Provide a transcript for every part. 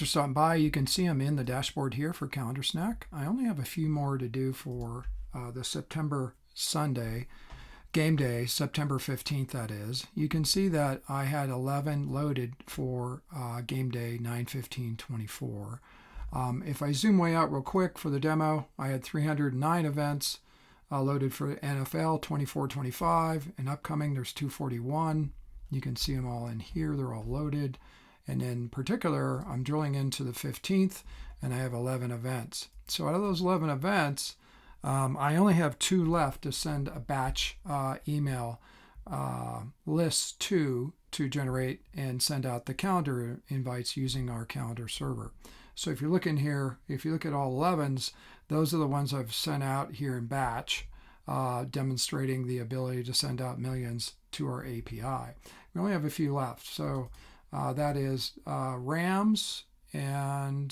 For stopping by, you can see I'm in the dashboard here for Calendar Snack. I only have a few more to do for the September Sunday, game day, September 15th that is. You can see that I had 11 loaded for game day 9/15/24. If I zoom way out real quick for the demo, I had 309 events loaded for NFL 24/25, and upcoming there's 241. You can see them all in here, they're all loaded. And in particular, I'm drilling into the 15th, and I have 11 events. So out of those 11 events, I only have 2 left to send a batch email list to generate and send out the calendar invites using our calendar server. So if you look in here, if you look at all 11s, those are the ones I've sent out here in batch, demonstrating the ability to send out millions to our API. We only have a few left. So that is Rams and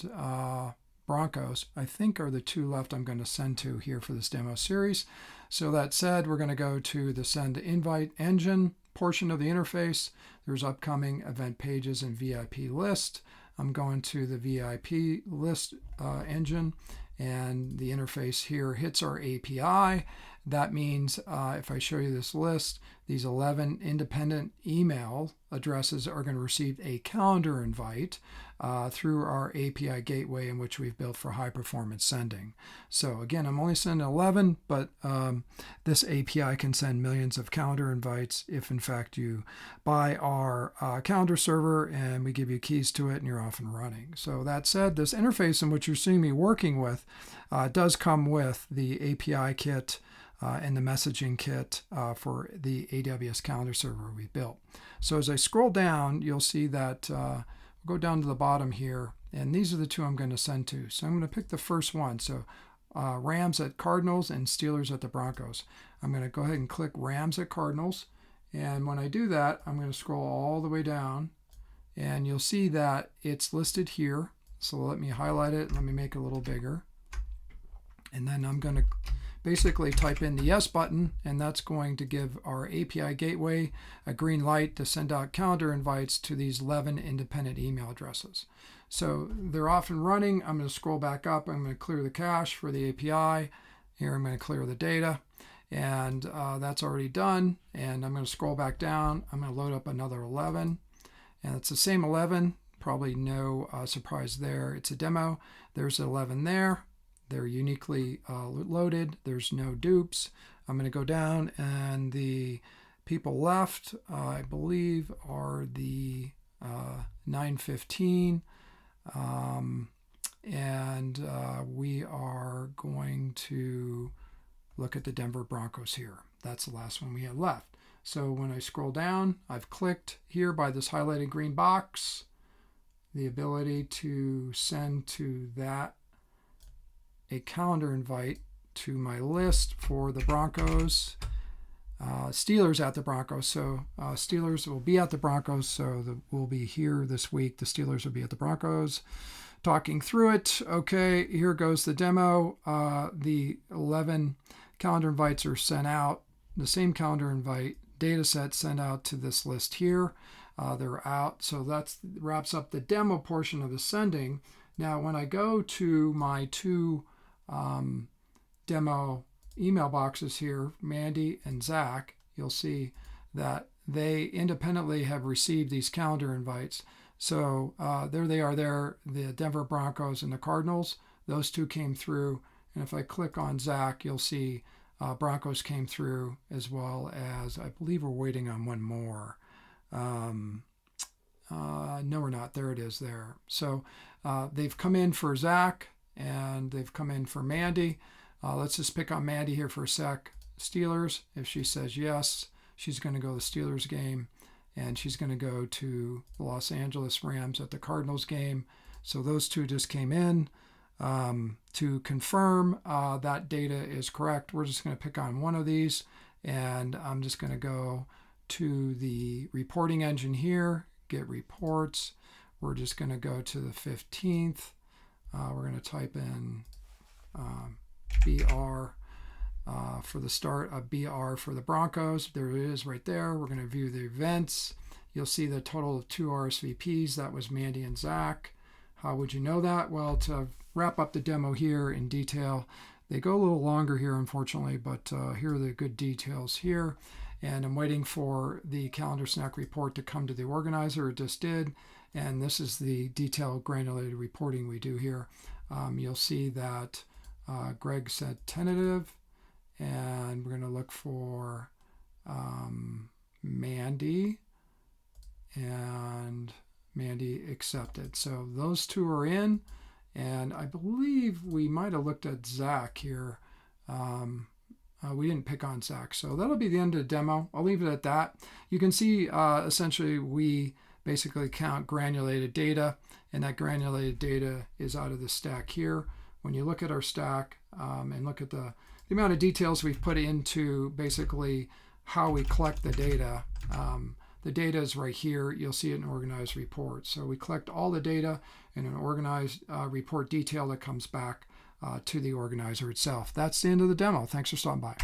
Broncos, I think, are the 2 left I'm going to send to here for this demo series. So that said, we're going to go to the send invite engine portion of the interface. There's upcoming event pages and VIP list. I'm going to the VIP list engine, and the interface here hits our API. That means if I show you this list, these 11 independent email addresses are going to receive a calendar invite through our API gateway, in which we've built for high performance sending. So again, I'm only sending 11, but this API can send millions of calendar invites if in fact you buy our calendar server and we give you keys to it and you're off and running. So that said, this interface in which you're seeing me working with does come with the API kit and the messaging kit for the AWS calendar server we built. So as I scroll down, you'll see that we'll go down to the bottom here, and these are the 2 I'm going to send to. So I'm going to pick the first one. So Rams at Cardinals and Steelers at the Broncos. I'm going to go ahead and click Rams at Cardinals, and when I do that, I'm going to scroll all the way down, and you'll see that it's listed here. So let me highlight it. Let me make it a little bigger, and then I'm going to basically type in the yes button, and that's going to give our API gateway a green light to send out calendar invites to these 11 independent email addresses. So they're off and running. I'm going to scroll back up. I'm going to clear the cache for the API. Here I'm going to clear the data, and that's already done. And I'm going to scroll back down. I'm going to load up another 11, and it's the same 11. Probably no surprise there. It's a demo. There's 11 there. They're uniquely loaded. There's no dupes. I'm going to go down, and the people left, I believe, are the 9/15. And we are going to look at the Denver Broncos here. That's the last one we have left. So when I scroll down, I've clicked here by this highlighted green box, the ability to send to that a calendar invite to my list for the Broncos, Steelers at the Broncos. So Steelers will be at the Broncos, so we'll be here this week. The Steelers will be at the Broncos, talking through it. Okay, here goes the demo. The 11 calendar invites are sent out. The same calendar invite data set sent out to this list here. They're out. So that wraps up the demo portion of the sending. Now, when I go to my 2 demo email boxes here, Mandy and Zach, you'll see that they independently have received these calendar invites. So there they are there, the Denver Broncos and the Cardinals. Those 2 came through. And if I click on Zach, you'll see Broncos came through, as well as, I believe we're waiting on one more. No, we're not. There it is there. So they've come in for Zach, and they've come in for Mandy. Let's just pick on Mandy here for a sec. Steelers, if she says yes, she's going to go to the Steelers game, and she's going to go to the Los Angeles Rams at the Cardinals game. So those 2 just came in. To confirm that data is correct, we're just going to pick on one of these, and I'm just going to go to the reporting engine here, get reports. We're just going to go to the 15th. We're going to type in BR for the start of BR for the Broncos. There it is right there. We're going to view the events. You'll see the total of 2 RSVPs. That was Mandy and Zach. How would you know that? Well, to wrap up the demo here in detail, they go a little longer here, unfortunately, but here are the good details here. And I'm waiting for the Calendar Snack report to come to the organizer. It just did. And this is the detailed granulated reporting we do here. You'll see that Greg said tentative, and we're going to look for Mandy, and Mandy accepted. So those two are in, and I believe we might have looked at Zach here. We didn't pick on Zach, so that'll be the end of the demo. I'll leave it at that. You can see essentially we basically count granulated data, and that granulated data is out of the stack here. When you look at our stack and look at the amount of details we've put into basically how we collect the data is right here. You'll see it in organized report. So we collect all the data in an organized report detail that comes back to the organizer itself. That's the end of the demo. Thanks for stopping by.